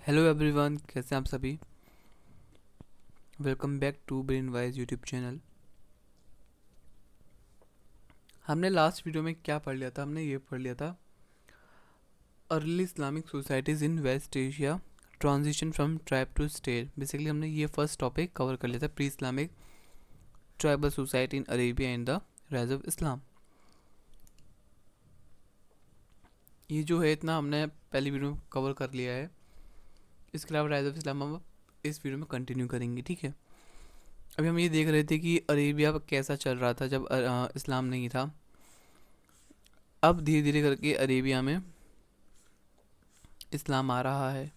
Hello everyone, कैसे हैं आप सभी। Welcome back to brain wise YouTube channel. हमने लास्ट वीडियो में क्या पढ़ लिया था? हमने ये पढ़ लिया था early Islamic societies in West Asia, transition from tribe to state. Basically हमने ये फर्स्ट टॉपिक कवर कर लिया था, pre Islamic tribal society in Arabia and the rise of Islam. ये जो है इतना हमने पहली वीडियो में कवर कर लिया है। इसके अलावा राइज ऑफ इस्लाम हम इस वीडियो में कंटिन्यू करेंगे, ठीक है। अभी हम ये देख रहे थे कि अरेबिया कैसा चल रहा था जब इस्लाम नहीं था। अब धीरे धीरे करके अरेबिया में इस्लाम आ रहा है।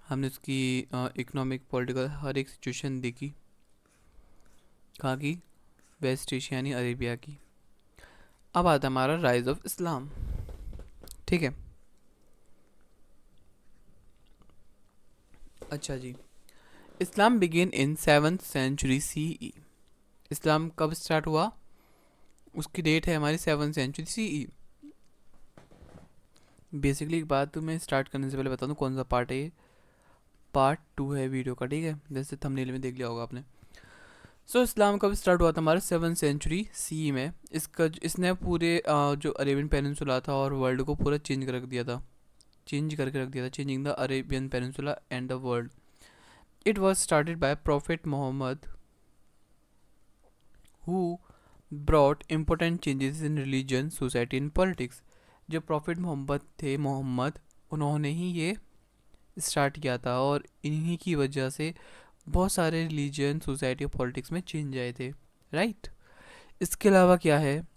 हमने उसकी इकोनॉमिक पॉलिटिकल हर एक सिचुएशन देखी, कहाँ की? वेस्ट एशिया यानी अरेबिया की। अब आता है हमारा राइज ऑफ इस्लाम, ठीक है। अच्छा जी, Islam begin in 7th century CE। Islam कब स्टार्ट हुआ? उसकी डेट है हमारी 7th सेंचुरी CE। बेसिकली एक बात तो मैं स्टार्ट करने से पहले बता दूँ कौन सा पार्ट है ये। पार्ट 2 है वीडियो का, ठीक है, जैसे थंबनेल में देख लिया होगा आपने। इस्लाम कब स्टार्ट हुआ था? हमारे 7th सेंचुरी CE में। इसने पूरे जो अरेबियन पेनिनसुला था और वर्ल्ड को पूरा चेंज कर रख दिया था। Changing the Arabian peninsula and the world. It was started by prophet Muhammad who brought important changes in religion, society and politics. जो प्रॉफिट मोहम्मद, उन्होंने ही ये स्टार्ट किया था और इन्हीं की वजह से बहुत सारे रिलीजन, सोसाइटी और पॉलिटिक्स में चेंज आए थे, राइट। इसके अलावा क्या है?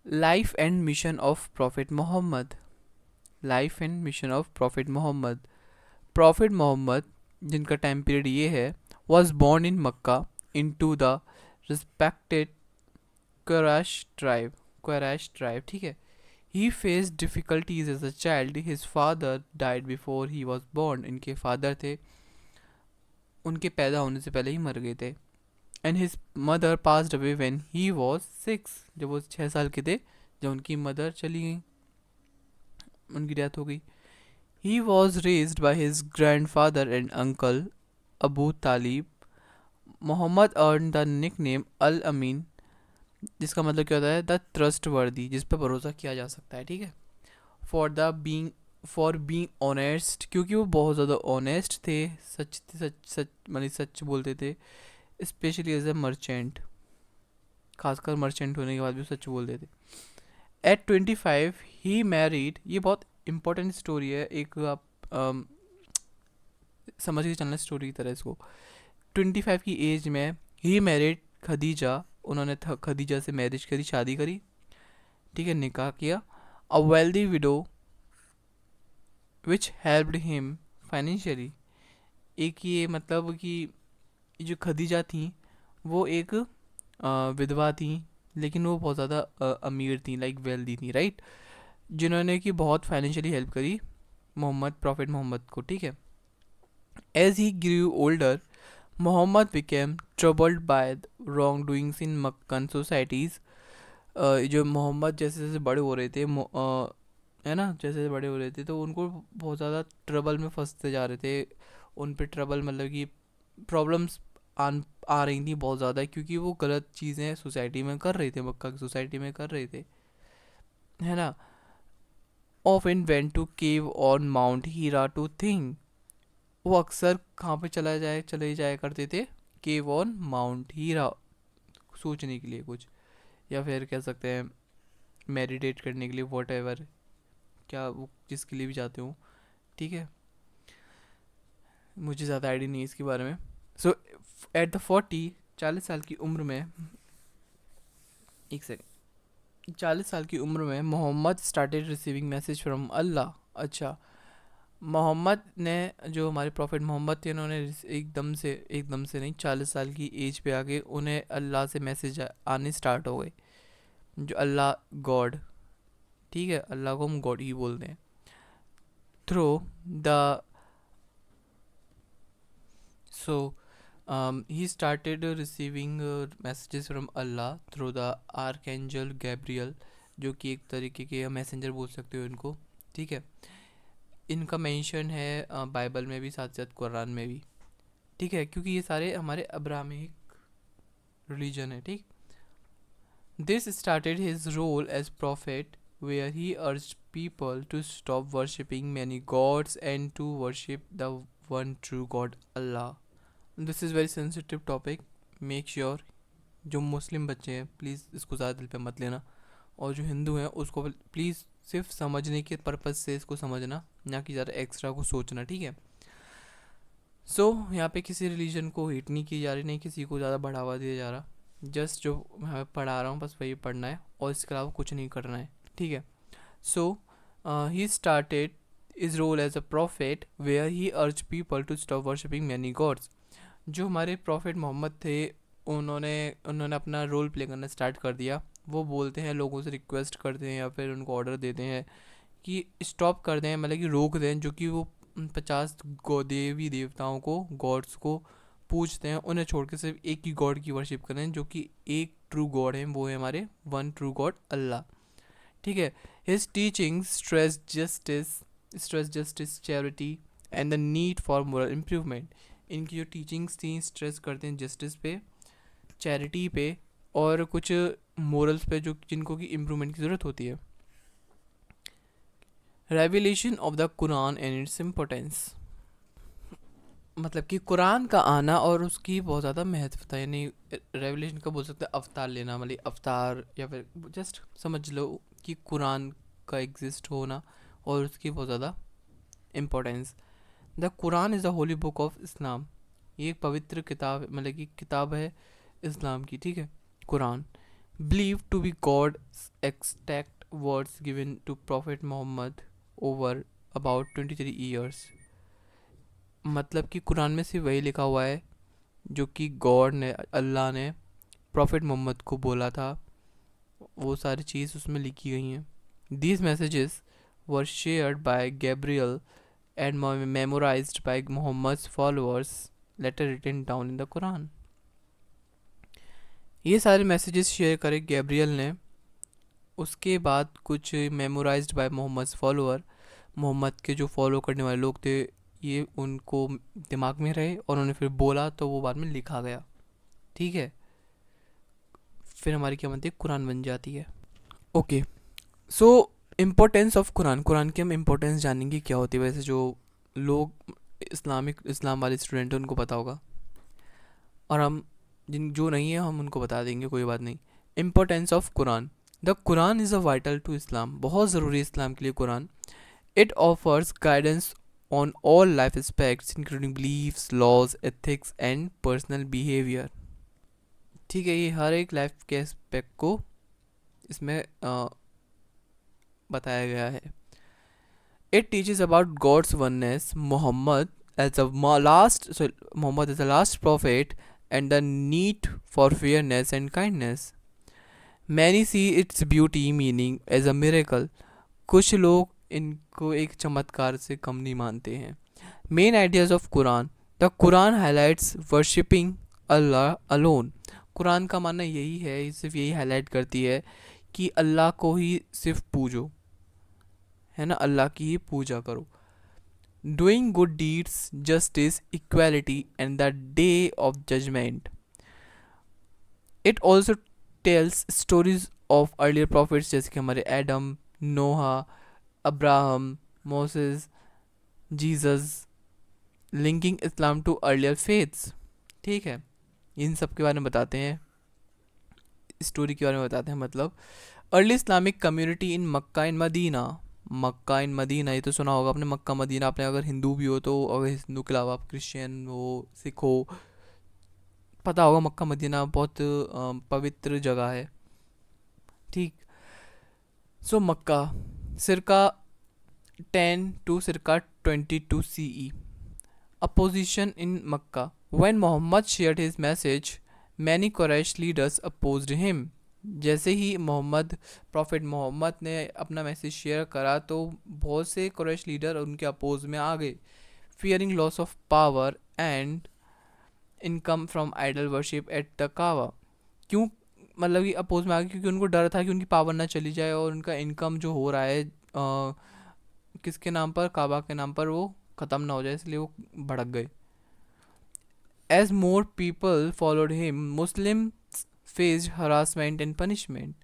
Life and mission of prophet Muhammad. Life and mission of prophet Mohammad. Prophet Muhammad, जिनका टाइम पीरियड ये है, was born in Mecca into the respected Quraish tribe, ठीक है। He face difficulties as a child, his father died before he was born. इनके father थे, उनके पैदा होने से पहले ही मर गए थे। And his mother passed away when he was 6। जब वो 6 साल के थे, जब उनकी मदर चली गई, उनकी डेथ हो गई। He was raised by his grandfather and uncle Abu Talib. Muhammad earn the nickname Al Amin, जिसका मतलब क्या होता है? द ट्रस्ट वर्दी, जिस पर भरोसा किया जा सकता है, ठीक है। फॉर बीइंग ऑनेस्ट, क्योंकि वो बहुत ज़्यादा ऑनेस्ट थे, सच सच सच मतलब सच बोलते थे। स्पेशली एज ए मर्चेंट, खासकर मर्चेंट होने के बाद भी सच बोलते थे। Eight 25 he married. ये बहुत इंपॉर्टेंट स्टोरी है, एक आप समझ के चलना स्टोरी की तरह इसको। 25 की एज में ही मैरिड खदीजा। उन्होंने खदीजा से मैरिज करी, शादी करी, ठीक है, निकाह किया। A wealthy window which helped him financially. एक ये मतलब कि जो खदीजा थी वो एक विधवा थी, लेकिन वो बहुत ज़्यादा अमीर थी, लाइक वेल्दी थी, राइट। जिन्होंने कि बहुत फाइनेंशियली हेल्प करी प्रॉफिट मोहम्मद को, ठीक है। As he grew older, Muhammad became troubled by wrong doings in Meccan societies. जो मोहम्मद जैसे जैसे बड़े हो रहे थे, है ना, जैसे जैसे बड़े हो रहे थे तो उनको बहुत ज़्यादा ट्रबल में फंसते जा रहे थे। उन पे ट्रबल मतलब कि प्रॉब्लम्स आ रही थी बहुत ज़्यादा, क्योंकि वो गलत चीज़ें सोसाइटी में कर रहे थे, मक्का की सोसाइटी में कर रहे थे, है ना। Often went to cave on mount Hira to think. वो अक्सर कहाँ पे चले जाया करते थे? केव ऑन माउंट हीरा, सोचने के लिए कुछ, या फिर कह सकते हैं मेडिटेट करने के लिए, वॉट एवर, क्या वो जिसके लिए भी जाते हो, ठीक है। मुझे ज़्यादा आइडिया नहीं है इसके बारे में। सो एट द 40 साल की उम्र में, एक सेकेंड, 40 साल की उम्र में Muhammad started receiving message from Allah. अच्छा, मोहम्मद ने, जो हमारे प्रॉफिट मोहम्मद थे, उन्होंने एकदम से नहीं, 40 साल की एज पे आके उन्हें अल्लाह से मैसेज आने स्टार्ट हो गए। जो अल्लाह, गॉड, ठीक है, अल्लाह को हम गॉड ही बोलते हैं। Through the so he started receiving messages from Allah through the archangel Gabriel, जो कि एक तरीके के मैसेंजर बोल सकते हो इनको, ठीक है। इनका मेंशन है बाइबल में भी, साथ साथ कुरान में भी, ठीक है, क्योंकि ये सारे हमारे अब्राहमिक रिलीजन है, ठीक। This started his role as prophet where he urged people to stop worshipping many gods and to worship the one true God, Allah. This is very sensitive topic. Make sure जो मुस्लिम बच्चे हैं please इसको ज़्यादा दिल पे मत लेना, और जो हिंदू हैं उसको प्लीज़ सिर्फ समझने के पर्पज़ से इसको समझना, ना कि ज़्यादा एक्स्ट्रा को सोचना, ठीक है। यहाँ पे किसी रिलीजन को हिट नहीं की जा रही, नहीं किसी को ज़्यादा बढ़ावा दिया जा रहा, जस्ट जो मैं पढ़ा रहा हूँ बस वही पढ़ना है और इसके अलावा कुछ नहीं करना है, ठीक है। He started his role as a prophet where he urged people to stop worshipping many gods. जो हमारे प्रॉफिट मोहम्मद थे, उन्होंने अपना रोल प्ले करना स्टार्ट कर दिया। वो बोलते हैं, लोगों से रिक्वेस्ट करते हैं या फिर उनको ऑर्डर देते हैं कि स्टॉप कर दें, मतलब कि रोक दें, जो कि वो 50 देवी देवताओं को, गॉड्स को पूजते हैं, उन्हें छोड़ के सिर्फ एक ही गॉड की वर्शिप करें, जो कि एक ट्रू गॉड है, वो है हमारे वन ट्रू गॉड अल्लाह, ठीक है। His teaching stress justice charity and the need for moral improvement. इनकी जो टीचिंग्स थी स्ट्रेस करते हैं जस्टिस पे, चैरिटी पे और कुछ मोरल्स पे, जो जिनको की इम्प्रूवमेंट की ज़रूरत होती है। Revelation of the Quran and its importance, मतलब कि कुरान का आना और उसकी बहुत ज़्यादा महत्वता, यानी रेवलेशन का बोल सकते हैं अवतार लेना, मतलब अवतार, या फिर जस्ट समझ लो कि कुरान का एग्जिस्ट होना और उसकी बहुत ज़्यादा importance. The Quran is the Holi book of Islam. ये एक पवित्र किताब, मतलब कि किताब है इस्लाम की, ठीक है। Quran believe to be God exact words given to prophet Muhammad over about 23 years. मतलब कि कुरान में सिर्फ वही लिखा हुआ है जो कि गॉड ने, अल्लाह ने प्रॉफिट मोहम्मद को बोला था, वो सारी चीज़ उसमें लिखी गई हैं। These messages were shared by Gabriel and memorised by Muhammad's followers, later written down in the Quran. ये सारे मैसेजेस शेयर करे गैब्रियल ने, उसके बाद कुछ मेमोराइज्ड बाय मोहम्मद्स फॉलोअर, मोहम्मद के जो फॉलो करने वाले लोग थे, ये उनको दिमाग में रहे और उन्होंने फिर बोला, तो वो बाद में लिखा गया, ठीक है। फिर हमारी क्या बनती है, कुरान बन जाती है। Okay, so importance of Quran. Quran की हम इम्पोर्टेंस जानेंगे क्या होती है। वैसे जो लोग इस्लाम वाले स्टूडेंट हैं उनको पता होगा, और हम जो नहीं है हम उनको बता देंगे, कोई बात नहीं। Importance of Quran. The Quran is a vital to Islam. बहुत ज़रूरी है इस्लाम के लिए Quran. It offers guidance on all life aspects including beliefs, laws, ethics and personal behavior। ठीक है, ये हर एक लाइफ के एस्पेक्ट को इसमें बताया गया है। It teaches about God's oneness, Muhammad as the last prophet and the need for fairness and kindness. Many see its beauty meaning as a miracle. कुछ लोग इनको एक चमत्कार से कम नहीं मानते हैं। Main ideas of Quran. The Quran highlights worshipping Allah alone. Quran का मानना यही है, सिर्फ यही हाईलाइट करती है कि अल्लाह को ही सिर्फ पूजो, है ना, अल्लाह की ही पूजा करो। Doing good deeds, justice, equality and the day of judgment. It also tells stories of earlier prophets, जैसे कि हमारे Adam, Noah, Abraham, Moses, Jesus, linking Islam to earlier faiths, ठीक है। इन सब के बारे में बताते हैं, स्टोरी के बारे में बताते हैं। मतलब early Islamic community in Mecca in Medina. Mecca in Medina, ये तो सुना होगा आपने, मक्का मदीना। आपने अगर हिंदू भी हो तो, अगर हिंदू के अलावा आप क्रिश्चियन हो, सिख हो, पता होगा मक्का मदीना बहुत पवित्र जगह है, ठीक। सो मक्का circa 10 to circa 22 CE. Opposition in Makkah. When Muhammad shared his message, many Quraysh leaders opposed him. जैसे ही प्रॉफिट मोहम्मद ने अपना मैसेज शेयर करा तो बहुत से कुरैश लीडर उनके अपोज में आ गए। Fearing loss of power and income from idol worship at the Kaaba. क्यों, मतलब कि अपोज में आ गए क्योंकि उनको डर था कि उनकी पावर ना चली जाए और उनका इनकम जो हो रहा है किसके नाम पर, काबा के नाम पर वो ख़त्म ना हो जाए, इसलिए वो भड़क गए। As more people followed him Muslim faced harassment and punishment.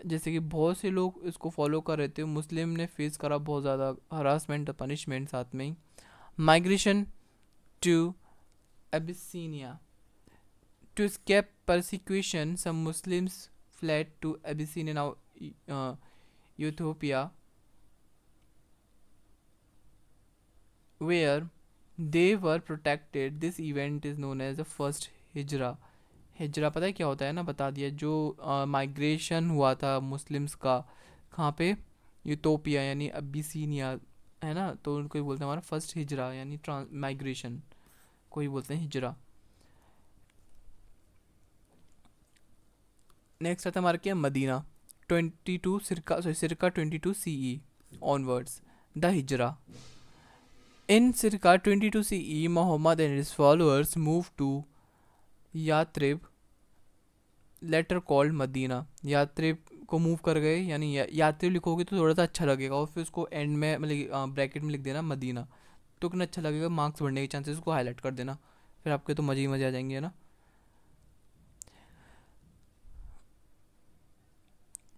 जैसे कि बहुत से लोग इसको फॉलो कर रहे थे, मुस्लिम ने फेस करा बहुत ज़्यादा हरासमेंट और पनिशमेंट साथ में ही। Migration to Abyssinia, to escape persecution some Muslims fled to Abyssinia, now Ethiopia, where they were protected. This event is known as the first हिजरा। हिजरा पता है क्या होता है ना, बता दिया। जो माइग्रेशन हुआ था मुस्लिम्स का, कहाँ पे, यूटोपिया यानी अबिसिनिया है ना, तो उनको ही बोलते हैं हमारा फर्स्ट हिजरा यानी माइग्रेशन को ही बोलते हैं हिजरा। नेक्स्ट आता है हमारा क्या, मदीना। 22 सिरका 22 CE onwards, the Hijra. In circa 22 CE, Muhammad and his followers moved to Yathrib, later called Medina. Yathrib को मूव कर गए, यानी यात्रिब लिखोगे तो थोड़ा सा अच्छा लगेगा, और फिर उसको एंड में मतलब ब्रैकेट में लिख देना मदीना, तो कितना अच्छा लगेगा, मार्क्स बढ़ने के चांसेस, उसको हाईलाइट कर देना, फिर आपके तो मज़े ही मज़े आ जाएंगे, है ना।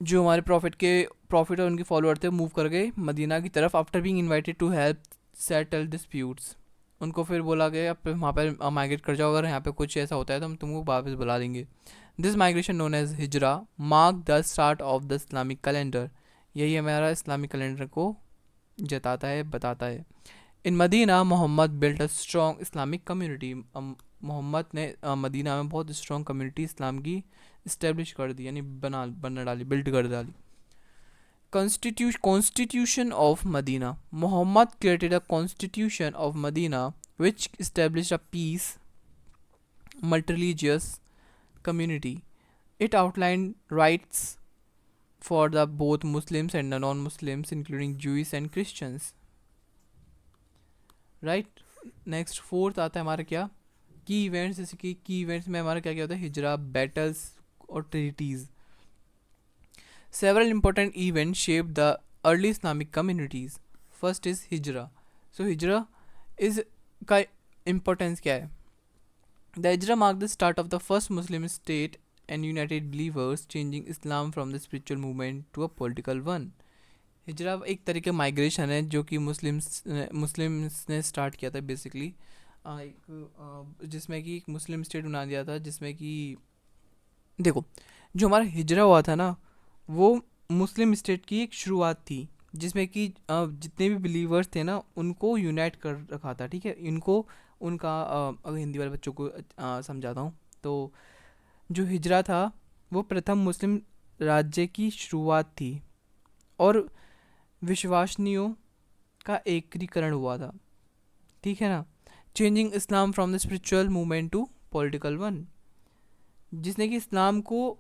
जो हमारे प्रॉफिट और उनके फॉलोअर थे मूव कर गए मदीना की तरफ, after being invited to help settle disputes. उनको फिर बोला गया आप वहाँ पर माइग्रेट कर जाओ, अगर यहाँ पे कुछ ऐसा होता है तो हम तुमको वापस बुला देंगे। This migration known as Hijra mark the start of the Islamic calendar. यही हमारा इस्लामिक कैलेंडर को जताता है, बताता है। In Medina Muhammad built a strong Islamic community. Muhammad ने मदीना में बहुत स्ट्रॉन्ग कम्युनिटी इस्लाम की इस्टेब्लिश कर दी, यानी बना डाली, बिल्ड कर डाली। Constitution of Medina. Muhammad created a constitution of Medina which established a peace, multi-religious community. It outlined rights for the both Muslims and the non-Muslims, including Jews and Christians. Right? Next fourth आता है हमारा क्या, की events. जैसे कि की events में हमारा क्या क्या होता है, हिजरा, बैटल्स और treaties. Several important events shaped the early Islamic communities. First is Hijra. So Hijra is का importance क्या है? The Hijra marked the start of the first Muslim state and united believers, changing Islam from the spiritual movement to a political one. हिजरा एक तरीके migration है जो कि Muslims ने start किया था बेसिकली, एक जिसमें कि एक मुस्लिम स्टेट बना दिया था, जिसमें कि देखो जो हमारा हिजरा हुआ था ना, वो मुस्लिम स्टेट की एक शुरुआत थी, जिसमें कि जितने भी बिलीवर्स थे ना उनको यूनाइट कर रखा था, ठीक है। इनको उनका अगर हिंदी वाले बच्चों को समझाता हूँ तो, जो हिजरा था वो प्रथम मुस्लिम राज्य की शुरुआत थी और विश्वासनियों का एकीकरण हुआ था, ठीक है ना। Changing Islam from the spiritual movement to political one, जिसने कि इस्लाम को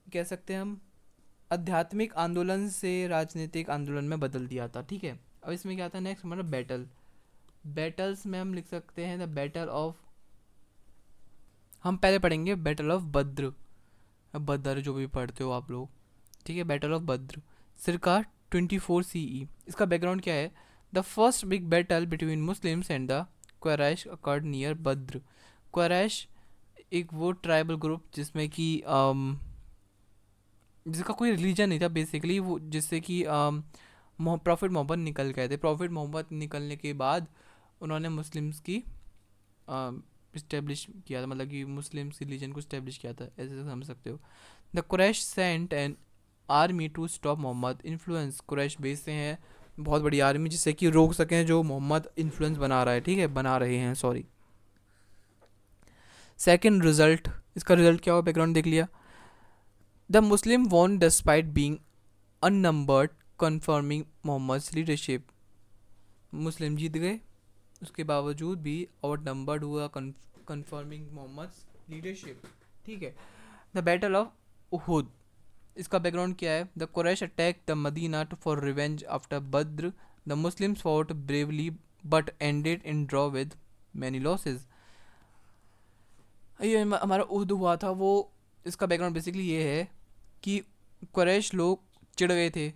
कह सकते हैं हम आध्यात्मिक आंदोलन से राजनीतिक आंदोलन में बदल दिया था, ठीक है। अब इसमें क्या आता है नेक्स्ट हमारा बैटल। बैटल्स में हम लिख सकते हैं द बैटल ऑफ, हम पहले पढ़ेंगे बैटल ऑफ बद्र, बद्र जो भी पढ़ते हो आप लोग, ठीक है। बैटल ऑफ बद्र सिरका 24 CE। इसका बैकग्राउंड क्या है, the first big battle between Muslims and the Quraysh occurred near Badr. Quraysh एक वो ट्राइबल ग्रुप जिसमें कि जिसका कोई रिलीजन नहीं था बेसिकली, वो जिससे कि प्रॉफिट मोहम्मद निकल गए थे। प्रॉफिट मोहम्मद निकलने के बाद उन्होंने मुस्लिम्स की इस्टेब्लिश किया था, मतलब कि मुस्लिम्स रिलीजन को इस्टेब्लिश किया था, ऐसे समझ सकते हो। The Quraysh sent an army to stop Muhammad influence. Quraysh भेजते हैं बहुत बड़ी आर्मी जिससे कि रोक सकें जो मोहम्मद इन्फ्लुएंस बना रहा है, ठीक है, बना रहे हैं, सॉरी। सेकेंड रिजल्ट, इसका रिजल्ट क्या हुआ, बैकग्राउंड देख लिया। The Muslim won despite being outnumbered confirming Muhammad leadership. Muslim जीत गए, उसके बावजूद भी आउट नंबर्ड हुआ, कन्फर्मिंग मोहम्मद लीडरशिप, ठीक है। द बैटल ऑफ उहुद, इसका बैकग्राउंड क्या है, the Quraysh attack the Medina for revenge after Badr. The Muslims fought bravely but ended in draw with many losses. ये हमारा उहुद हुआ था वो, इसका बैकग्राउंड बेसिकली ये है कि कुरैश लोग चिढ़ गए थे,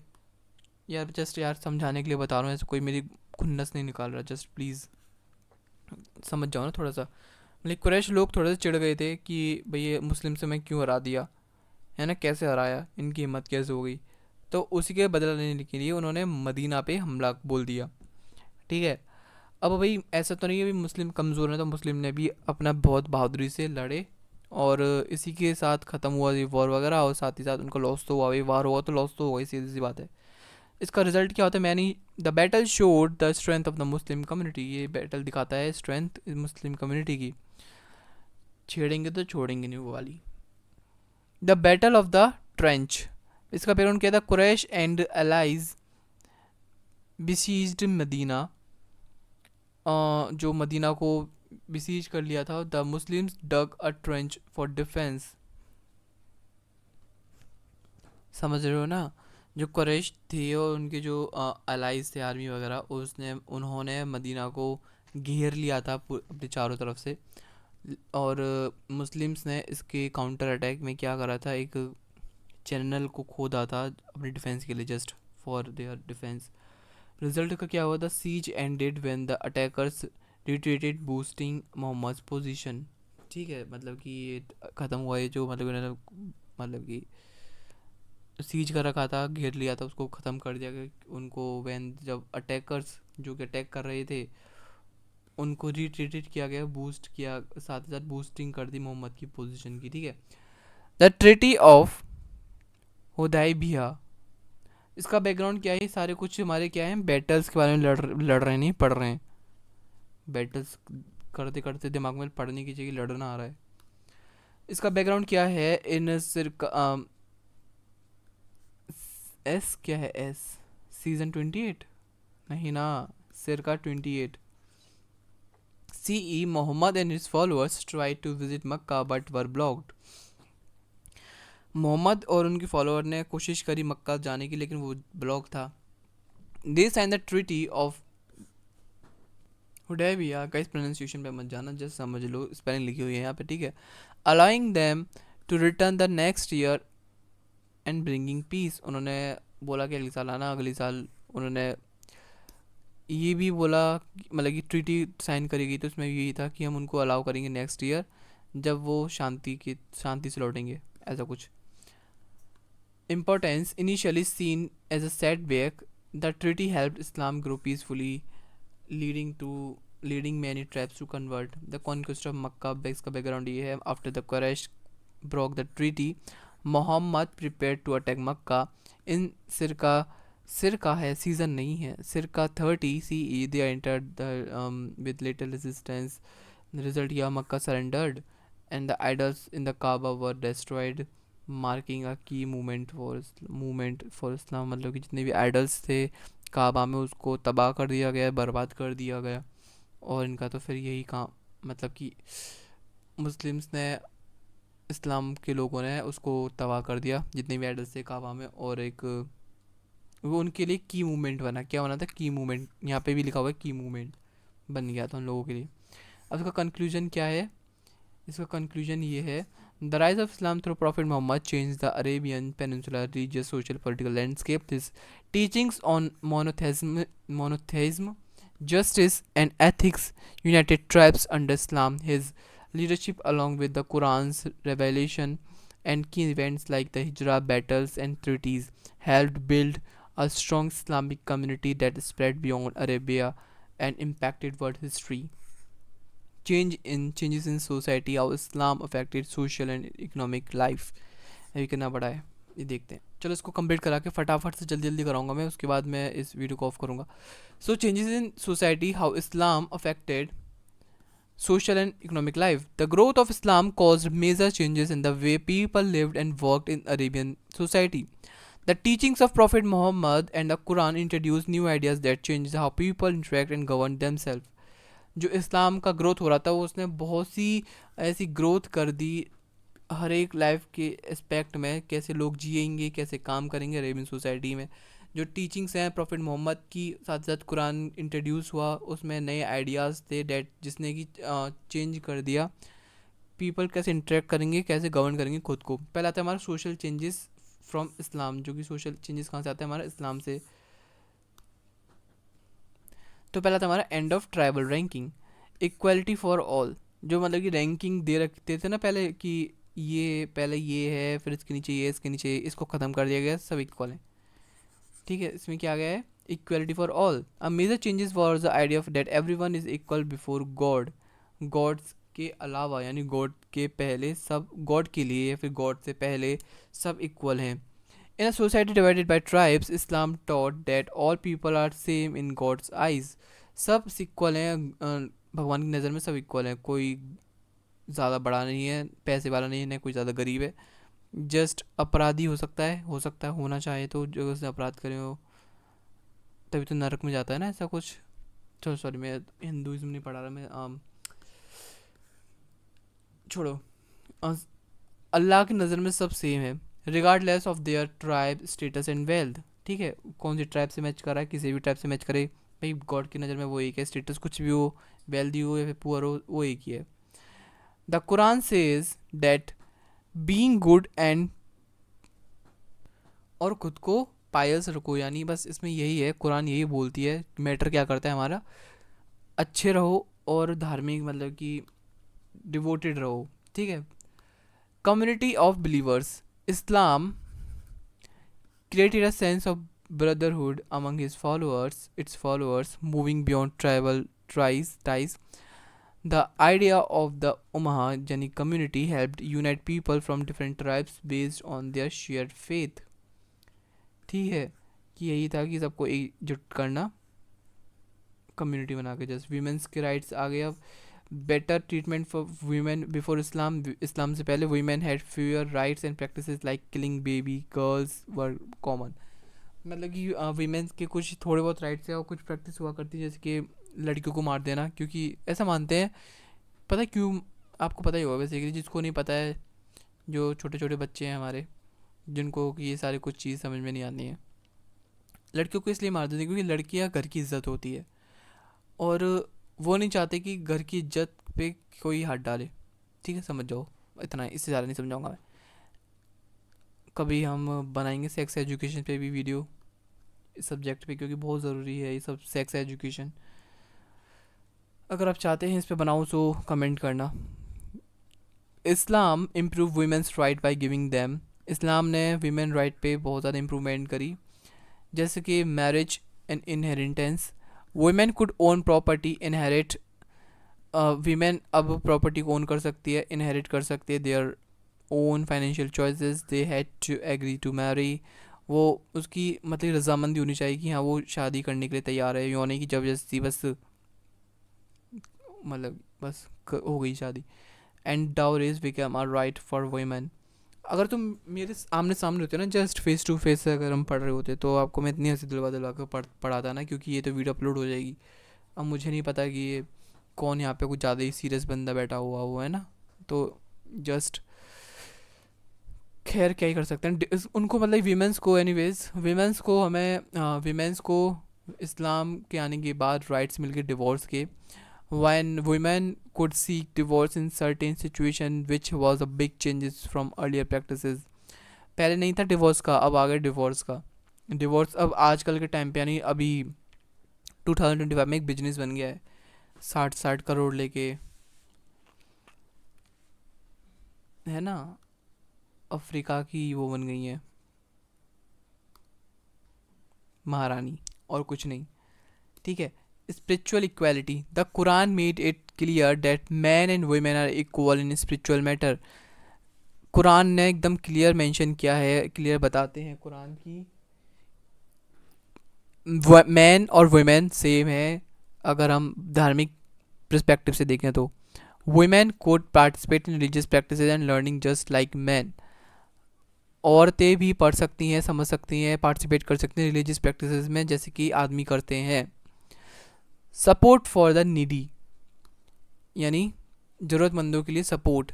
यार जस्ट यार समझाने के लिए बता रहा हूँ, ऐसे कोई मेरी खुन्नस नहीं निकाल रहा, जस्ट प्लीज़ समझ जाओ ना थोड़ा सा। मतलब कुरैश लोग थोड़े से चिढ़ गए थे कि भाई ये मुस्लिम से मैं क्यों हरा दिया, है ना, कैसे हराया, इनकी हिम्मत कैसे हो गई। तो उसी के बदला लेने के लिए उन्होंने मदीना पे हमला बोल दिया। ठीक है। अब भाई ऐसा तो नहीं है भी मुस्लिम कमज़ोर हैं, तो मुस्लिम ने भी अपना बहुत बहादुरी से लड़े, और इसी के साथ ख़त्म हुआ ये वॉर वगैरह, और साथ ही साथ उनको लॉस तो हुआ, भाई वार हुआ तो लॉस तो हुआ ही, सीधी सी बात है। इसका रिजल्ट क्या होता है, मैंने the battle showed the strength of the Muslim community, ये बैटल दिखाता है स्ट्रेंथ मुस्लिम कम्युनिटी की। छेड़ेंगे तो छोड़ेंगे नहीं वो वाली। The battle of the trench, इसका बैकग्राउंड क्या था, Quraysh and allies besieged Medina, जो मदीना को बिसीज कर लिया था। The Muslims dug a trench for defence, समझ रहे हो ना। जो कुरैश थे और उनके जो अलाइज थे आर्मी वगैरह, उसने उन्होंने मदीना को घेर लिया था अपने चारों तरफ से। और मुस्लिम्स ने इसके काउंटर अटैक में क्या करा था, एक चैनल को खोदा था अपने डिफेंस के लिए, just for their defence. Result का क्या हुआ, the siege ended when the attackers retreated boosting Muhammad position. ठीक है, मतलब कि ये ख़त्म हुआ, ये जो मतलब इन्होंने मतलब कि सीज कर रखा था, घेर लिया था, उसको ख़त्म कर दिया गया उनको। वैन जब अटैकर्स जो कि अटैक कर रहे थे, उनको रिट्रीटेड किया गया, बूस्ट किया, साथ ही साथ बूस्टिंग कर दी मोहम्मद की पोजीशन की। ठीक है। द ट्रिटी ऑफ हुदैबिया, इसका बैकग्राउंड क्या है, ये सारे कुछ हमारे क्या है, बैटल्स के बारे में लड़ रहे हैं, नहीं पढ़ रहे हैं। बैटल्स करते करते दिमाग में पढ़ने की जगह लड़ना आ रहा है। इसका बैकग्राउंड क्या है, इन सिर्क एस क्या है, एस सीजन 28, नहीं ना, सिरका 28। CE Muhammad and his followers tried to visit Mecca but were blocked, Mohammad और उनके फॉलोअर ने कोशिश करी मक्का जाने की, लेकिन वो ब्लॉक था। They sign the treaty of Hudaybiyyah, guys pronunciation पे मत जाना, जस्ट समझ लो, स्पेलिंग लिखी हुई है यहाँ पे, ठीक है। Allowing them to return the next year and bringing peace, उन्होंने बोला कि अगले साल आना, अगले साल उन्होंने ये भी बोला, मतलब कि ट्रीटी साइन करी गई, तो उसमें यही था कि हम उनको अलाउ करेंगे नेक्स्ट ईयर, जब वो शांति से लौटेंगे, ऐसा कुछ। Importance initially seen as a setback, the treaty helped Islam grow peacefully, leading to leading many tribes to convert. The conquest of Makkah, इसका background ये है, after the Quraysh broke the treaty, Muhammad prepared to attack Makkah. In सिरका है, season नहीं है, सिरका 30 CE they entered the with little resistance. The result यह Mecca surrendered and the idols in the Kaaba were destroyed, marking a key movement for इस्लाम, मतलब कि जितने भी आइडल्स थे काबा में, उसको तबाह कर दिया गया, बर्बाद कर दिया गया। और इनका तो फिर यही काम, मतलब कि मुस्लिम्स ने, इस्लाम के लोगों ने उसको तबाह कर दिया, जितने भी आइडल्स थे काबा में। और एक वो उनके लिए की मूवमेंट बना, क्या बना था, की मूवमेंट, यहाँ पे भी लिखा हुआ है की मूवमेंट बन गया था उन लोगों के लिए। अब इसका कंक्लूजन क्या है, इसका कंक्लूजन ये है, the rise of Islam through prophet Muhammad change the Arabian peninsula religious social political landscape. His teachings on monotheism justice and ethics united tribes under Islam. His leadership along with the Quran's revelation and key events like the Hijrah battles and treaties helped build a strong Islamic community that spread beyond Arabia and impacted world history. Changes in society, how Islam affected social and economic life, अभी कितना बड़ा है ये देखते हैं। चलो इसको complete करा के फटाफट से जल्दी जल्दी कराऊंगा मैं, उसके बाद मैं इस वीडियो को ऑफ करूंगा। So changes in society, how Islam affected social and economic life. The growth of Islam caused major changes in the way people lived and worked in Arabian society. The teachings of Prophet Muhammad and the Quran introduced new ideas that changed how people interact and govern themselves. जो इस्लाम का growth हो रहा था, वो उसने बहुत सी ऐसी growth कर दी हर एक लाइफ के एस्पेक्ट में, कैसे लोग जिएंगे, कैसे काम करेंगे अरेबियन सोसाइटी में। जो टीचिंग्स हैं प्रॉफिट मोहम्मद की, साथ साथ कुरान इंट्रोड्यूस हुआ, उसमें नए आइडियाज़ थे डेट जिसने कि चेंज कर दिया पीपल कैसे इंटरेक्ट करेंगे, कैसे गवर्न करेंगे खुद को। पहला आता है हमारा सोशल चेंजेस फ्रॉम इस्लाम, जो कि सोशल चेंजेस कहाँ से आते हैं, हमारा इस्लाम से। तो पहला था हमारा end of tribal ranking, equality for all, जो मतलब कि रैंकिंग दे रखते थे ना पहले कि ये पहले ये है, फिर इसके नीचे ये, इसके नीचे ये, इसको ख़त्म कर दिया गया, सब इक्वल हैं। ठीक है, इसमें क्या आ गया है, equality for all. A major changes for the idea of that everyone is equal before God, gods के अलावा यानी गॉड के पहले सब, गॉड के लिए या फिर गॉड से पहले सब इक्वल हैं। In a society divided by tribes Islam taught that all people are same in God's eyes, सब इक्वल हैं, भगवान की नज़र में सब इक्वल हैं, कोई ज़्यादा बड़ा नहीं है, पैसे वाला नहीं है, कोई ज़्यादा गरीब है। जस्ट अपराधी हो सकता है होना चाहे तो, जो उसने अपराध करे हो तभी तो नरक में जाता है ना, ऐसा कुछ। चलो सॉरी, मैं हिंदुइज्म नहीं पढ़ा रहा मैं, छोड़ो। अ- अल्लाह की नज़र में सब सेम है, regardless of their tribe status and wealth. ठीक है, कौन सी ट्राइब से मैच कर रहा है, किसी भी ट्राइब से मैच करे, भाई गॉड की नज़र में वो एक है, स्टेटस कुछ भी हो, वेल्दी हो या फिर पुअर हो, वो एक ही है। The Quran says that being good and, और खुद को पायस रखो, यानी बस इसमें यही है, कुरान यही बोलती है, मैटर क्या करता है हमारा, अच्छे रहो और धार्मिक मतलब कि डिवोटेड रहो। ठीक है, community of believers, Islam created a sense of brotherhood among its followers, moving beyond tribal ties. The idea of the Ummah Jani community helped unite people from different tribes based on their shared faith. ठीक है, कि यही था कि सबको एकजुट करना, community बना के। जस्ट वीमेंस के राइट्स आ गए अब, better treatment for women before Islam, Islam से पहले women had fewer rights and practices like killing baby girls were common, मतलब कि वीमेंस के कुछ थोड़े बहुत राइट्स है और कुछ प्रैक्टिस हुआ करती है, जैसे कि लड़कियों को मार देना, क्योंकि ऐसा मानते हैं, पता है क्यों, आपको पता ही होगा वैसे, कि जिसको नहीं पता है, जो छोटे छोटे बच्चे हैं हमारे, जिनको कि ये सारी कुछ चीज़ समझ में नहीं आती है, लड़कियों को इसलिए मार देते हैं क्योंकि लड़कियां घर की इज्जत होती है, और वो नहीं चाहते कि घर की इज्जत पे कोई हाथ डाले। ठीक है, समझ जाओ, इतना है, इससे ज़्यादा नहीं समझाऊंगा मैं। कभी हम बनाएंगे सेक्स एजुकेशन पे भी वीडियो, इस सब्जेक्ट पे, क्योंकि बहुत ज़रूरी है ये सब सेक्स एजुकेशन। अगर आप चाहते हैं इस पे बनाऊँ तो कमेंट करना। Islam improve women's right by giving them, Islam ने वीमेन राइट पे बहुत ज़्यादा इम्प्रूवमेंट करी, जैसे कि marriage and inheritance, women could own property, inherit, women अब प्रॉपर्टी को ओन कर सकती है, इनहेरिट कर सकती है, their own financial choices, they had to agree to marry, वो उसकी मतलब रजामंदी होनी चाहिए कि हाँ वो शादी करने के लिए तैयार है, यूँ नहीं कि जबरदस्ती बस, मतलब बस हो गई शादी। And dowries become a right for women, अगर तुम मेरे आमने सामने होते ना, जस्ट फेस टू फेस अगर हम पढ़ रहे होते, तो आपको मैं इतनी हंसी दिलवा दिलवा कर पढ़ाता ना, क्योंकि ये तो वीडियो अपलोड हो जाएगी। अब मुझे नहीं पता कि ये कौन यहाँ पे कुछ ज़्यादा ही सीरियस बंदा बैठा हुआ वो है ना, तो जस्ट खैर क्या ही कर सकते हैं, उनको मतलब वीमेंस को, एनीवेज वीमेंस को हमें वीमेंस को इस्लाम के आने के बाद राइट्स मिल गए डिवोर्स के, when women could seek divorce in certain situation which was a big changes from earlier practices। पहले नहीं था डिवोर्स का, अब आ गया डिवोर्स का। डिवोर्स अब आजकल के टाइम पे, यानी अभी 2025 में एक बिजनेस बन गया है, 60-60 करोड़ लेके, है ना, अफ्रीका की वो बन गई है महारानी, और कुछ नहीं। ठीक है, spiritual equality, the Quran made it clear that man and women are equal in spiritual matter, कुरान ने एकदम क्लियर मेंशन किया है, क्लियर बताते हैं कुरान की, मैन और वुमेन सेम है। अगर हम धार्मिक पर्सपेक्टिव से देखें तो women code participate in religious practices and learning just like man, औरतें भी पढ़ सकती हैं, समझ सकती हैं, पार्टिसिपेट कर सकती हैं रिलीजियस प्रैक्टिसेस में, जैसे कि आदमी करते हैं। सपोर्ट फॉर द नीडी, यानी ज़रूरतमंदों के लिए सपोर्ट।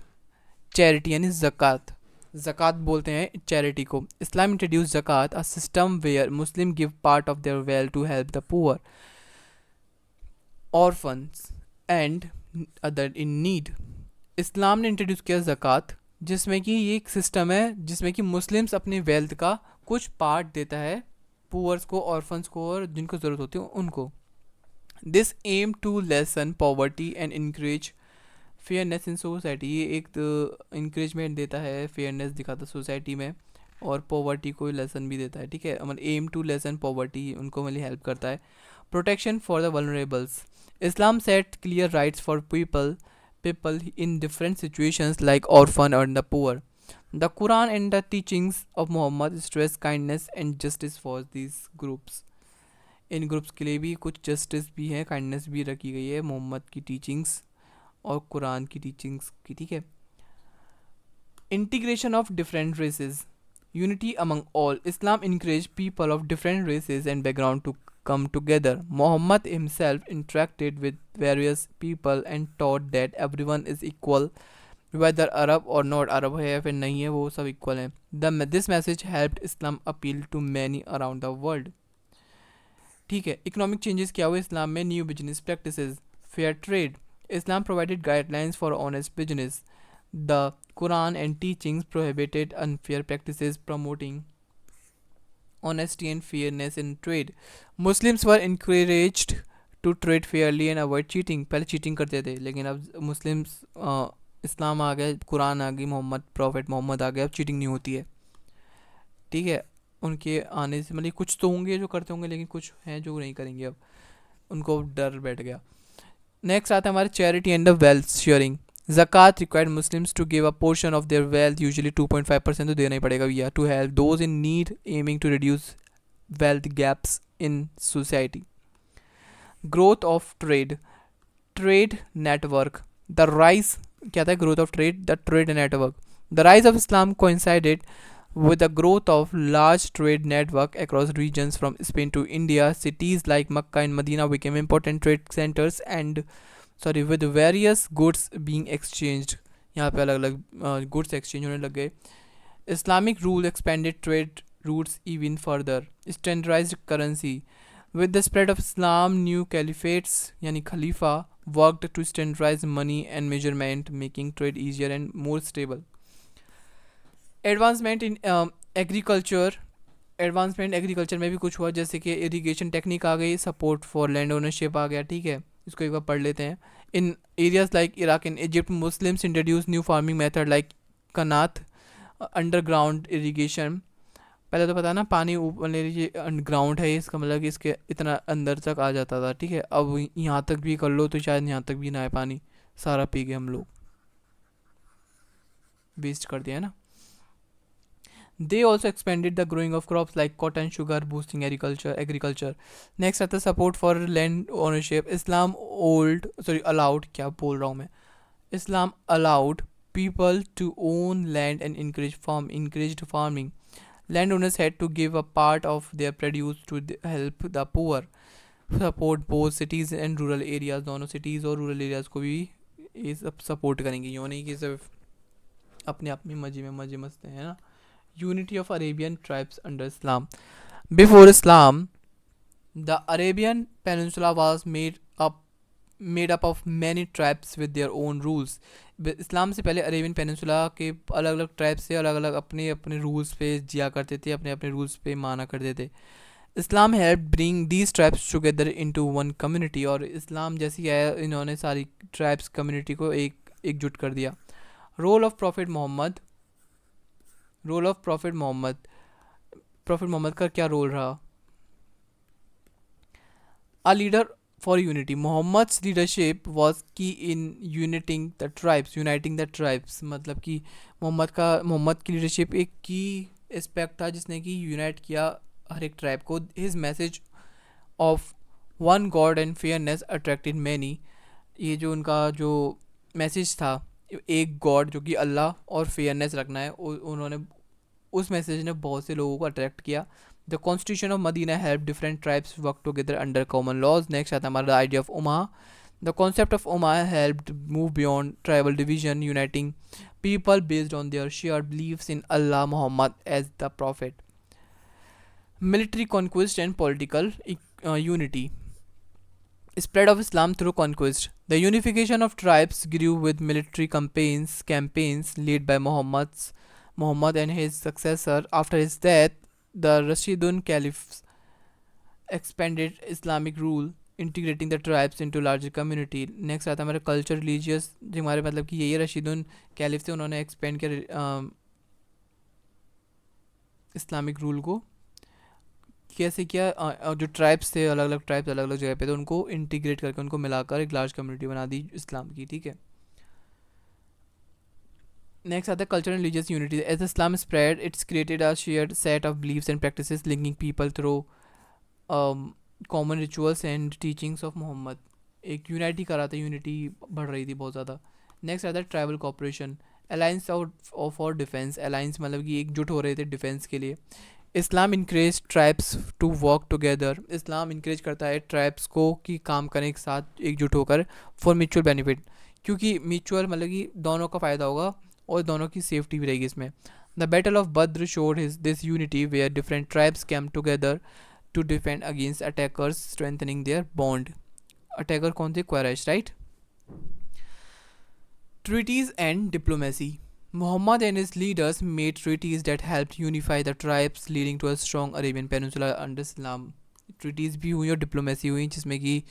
चैरिटी यानी ज़कात, ज़कात बोलते हैं चैरिटी को। Islam introduce zakat, a system where Muslim give part of their wealth to help the poor, orphans and other in need. Islam ने इंट्रोड्यूस किया ज़कात, जिसमें कि ये एक सिस्टम है जिसमें कि मुस्लिम्स अपने वेल्थ का कुछ पार्ट देता है पुअर्स को, ऑर्फन्स को, और जिनको ज़रूरत होती है उनको। This aim to lessen poverty and encourage fairness in society. ये एक इंकरेजमेंट देता है, फेयरनेस दिखाता है सोसाइटी में, और पॉवर्टी को लेसन भी देता है, ठीक है। मतलब एम टू लेसन पॉवर्टी, उनको मतलब हेल्प करता है। Protection for the vulnerables, Islam set clear rights for people in different situations like orphan and the poor. The Quran and the teachings of Muhammad stress kindness and justice for these groups. In groups के लिए भी कुछ justice भी है, kindness भी रखी गई है मोहम्मद की टीचिंग्स और कुरान की टीचिंग्स की, ठीक है। Integration of different races, unity among all, Islam encouraged people of different races and background to come together. Muhammad himself interacted with various people and taught that everyone is equal, whether अरब और not अरब है या फिर नहीं है, वो सब equal हैं। This message helped Islam appeal to many around the world, ठीक है। इकोनॉमिक चेंजेस क्या हुए इस्लाम में? New business practices, fair trade, Islam provided guidelines for honest business. The Quran and teachings prohibited unfair practices, promoting honesty and fairness in trade. Muslims were encouraged to trade fairly and avoid cheating. पहले cheating करते थे, लेकिन अब Muslims इस्लाम आ गया, कुरान आ गई, Mohammad prophet Mohammad आ गया, अब cheating नहीं होती है, ठीक है। उनके आने से मतलब कुछ तो होंगे जो करते होंगे, लेकिन कुछ हैं जो नहीं करेंगे, अब उनको डर बैठ गया। नेक्स्ट आता है हमारे charity and the wealth sharing. Zakat required Muslims to give a portion of their wealth, usually 2.5% तो देना ही पड़ेगा भैया, to help those in need, aiming to reduce wealth gaps in society. Growth of trade network, the rise, क्या था growth of the trade network, the rise of Islam coincided with the growth of large trade network across regions from Spain to India. Cities like Makkah and Medina became important trade centers and with various goods being exchanged, यहाँ पे अलग अलग goods exchange होने लग गए। Islamic rule expanded trade routes even further. Standardized currency. With the spread of Islam, new caliphates, yani Khalifa, worked to standardize money and measurement, making trade easier and more stable. Advancement in agriculture. Advancement agriculture में भी कुछ हुआ, जैसे कि irrigation technique आ गई, support for land ownership आ गया, ठीक है। इसको एक बार पढ़ लेते हैं। In areas like Iraq and Egypt, Muslims introduce new farming method like qanat, underground irrigation. पहले तो पता ना पानी ऊपर ले लीजिए, अंडरग्राउंड है, इसका मतलब कि इसके इतना अंदर तक आ जाता था, ठीक है। अब यहाँ तक भी कर लो तो शायद यहाँ तक भी ना आए पानी, सारा पी गए हम लोग, वेस्ट कर दिया है ना। They also expanded the growing of crops like cotton, sugar, boosting agriculture. Next आता है support for land ownership. Allowed, क्या बोल रहा हूँ मैं, Islam allowed people to own land and encouraged farming. Landowners had to give a part of their produce to help the poor. Support both cities and rural areas, दोनों cities और rural areas को भी ये सब support करेंगे, यूँ नहीं कि सिर्फ अपने आप में मजे मस्ते हैं ना। Unity of Arabian tribes under Islam. Before Islam, the Arabian Peninsula was made up of many tribes with their own rules. इस्लाम से पहले अरेबियन पेनिनसुला के अलग अलग ट्राइब्स से अलग अलग अपने अपने रूल्स पे जिया करते थे, अपने अपने रूल्स पे माना करते थे। Islam help bring these tribes together into one community, और इस्लाम जैसी है इन्होंने सारी ट्राइब्स कम्युनिटी को एकजुट कर दिया। Role of prophet Mohammad, prophet Mohammed का क्या रोल रहा? A leader for unity, Mohammed's leadership was key in uniting the tribes, मतलब कि मोहम्मद की लीडरशिप एक की एस्पेक्ट था जिसने कि यूनाइट किया हर एक ट्राइब को। His message of one God and fairness attracted many, ये जो उनका जो मैसेज था, एक गॉड जो कि अल्लाह और फेयरनेस रखना है, उन्होंने उस मैसेज ने बहुत से लोगों को अट्रैक्ट किया। The constitution of Medina help different tribes work together under common laws. Next आता है हमारा idea of Ummah. The concept of Ummah help move beyond tribal division, uniting people based on their share beliefs in Allah Muhammad as the prophet. Military conquest and political unity, spread of Islam through conquest. The unification of tribes grew with military campaigns led by Muhammad and his successor. After his death, the Rashidun caliphs expanded Islamic rule. Integrating the tribes into larger community. Next आता है हमारा culture religious, जो हमारे मतलब कि यही Rashidun caliph थे, उन्होंने एक्सपेंड किया इस्लामिक रूल को। कैसे किया, जो ट्राइब्स थे, अलग अलग ट्राइब्स अलग अलग जगह पे थे, उनको इंटीग्रेट करके उनको मिलाकर एक लार्ज कम्युनिटी बना दी इस्लाम की, ठीक है। नेक्स्ट आता है culture and religious unity. As Islam spread it's created a shared set of beliefs and practices linking people through common rituals and teachings of Muhammad. एक यूनिटी करा था, यूनिटी बढ़ रही थी बहुत ज़्यादा। नेक्स्ट आता है ट्राइबल कॉपरेशन, अलायंस ऑफ और डिफेंस। अलायंस मतलब कि एकजुट हो रहे थे डिफेंस के लिए। इस्लाम इनक्रेज ट्राइब्स टू वर्क टुगेदर। इस्लाम इनक्रेज करता है ट्राइब्स को कि काम करें एक साथ एकजुट होकर फॉर म्यूचुअल बेनिफिट, क्योंकि म्यूचुअल मतलब कि दोनों का फ़ायदा होगा और दोनों की सेफ्टी भी रहेगी इसमें। The battle of Badr showed his this unity where different tribes came together to defend against attackers strengthening their bond. Attacker कौन थे? Quraysh, right. Treaties and diplomacy. Muhammad and his leaders made treaties that helped unify the tribes, leading to a strong Arabian Peninsula under Islam. Treaties भी हुई और diplomacy हुई, जिसमें कि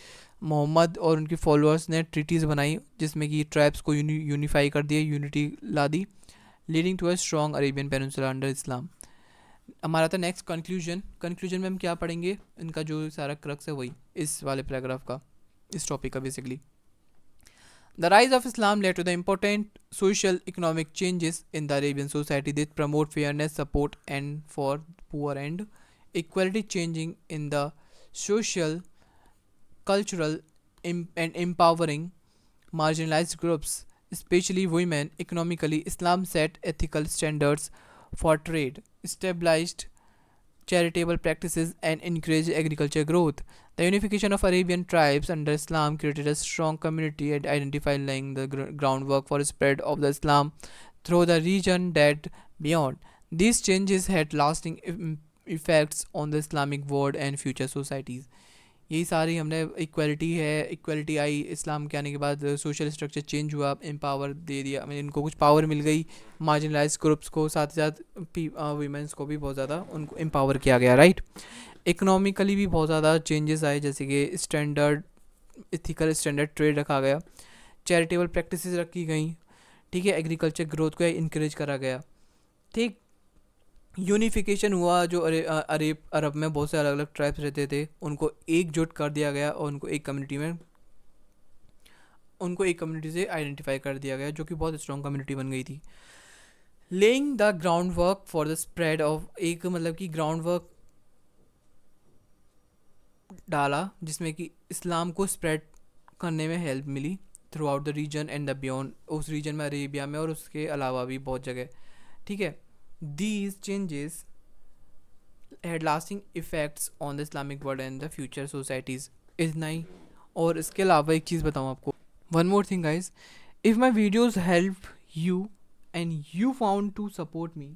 मोहम्मद और उनके फॉलोअर्स ने ट्रीटीज़ बनाई जिसमें कि ट्राइब्स को यूनिफाई कर दिया, यूनिटी ला दी, leading to a strong Arabian peninsula under Islam. हमारा था नेक्स्ट कंक्लूजन। कंक्लूजन में हम क्या पढ़ेंगे, इनका जो सारा क्रक्स है वही इस वाले पैराग्राफ का, इस टॉपिक का basically. The rise of Islam led to the important social economic changes in the Arabian society that promote fairness, support and for poor and equality, changing in the social, cultural, and empowering marginalized groups, especially women. Economically, Islam set ethical standards for trade, established charitable practices and encouraged agriculture growth. The unification of Arabian tribes under Islam created a strong community and identified laying the groundwork for the spread of the Islam through the region that beyond. These changes had lasting effects on the Islamic world and future societies. यही सारी हमने equality है, equality आई इस्लाम के आने के बाद, social structure change हुआ, empower दे दिया, इनको कुछ पावर मिल गई, मार्जिनलाइज ग्रुप्स को, साथ ही साथ वीमेंस को भी बहुत ज़्यादा उनको एम्पावर किया गया, राइट। इकोनॉमिकली भी बहुत ज़्यादा चेंजेस आए, जैसे कि स्टैंडर्ड इथिकल स्टैंडर्ड ट्रेड रखा गया, चैरिटेबल प्रैक्टिसेस रखी गई, ठीक है, एग्रीकल्चर ग्रोथ को इंकरेज करा गया, ठीक। यूनिफिकेशन हुआ, जो अरब में बहुत से अलग अलग ट्राइब्स रहते थे उनको एकजुट कर दिया गया और उनको एक कम्युनिटी से आइडेंटिफाई कर दिया गया, जो कि बहुत स्ट्रॉन्ग कम्युनिटी बन गई थी। Laying the ground work for the spread of, एक मतलब कि ग्राउंड वर्क डाला जिसमें कि इस्लाम को स्प्रेड करने में हेल्प मिली throughout the region and the beyond, उस रीजन में, अरेबिया में और उसके अलावा भी बहुत जगह, ठीक है। These changes had lasting effects on the Islamic world and the future societies. इतना ही, और इसके अलावा एक चीज़ बताऊँ आपको, one more thing guys, if my videos help you and you found to support me,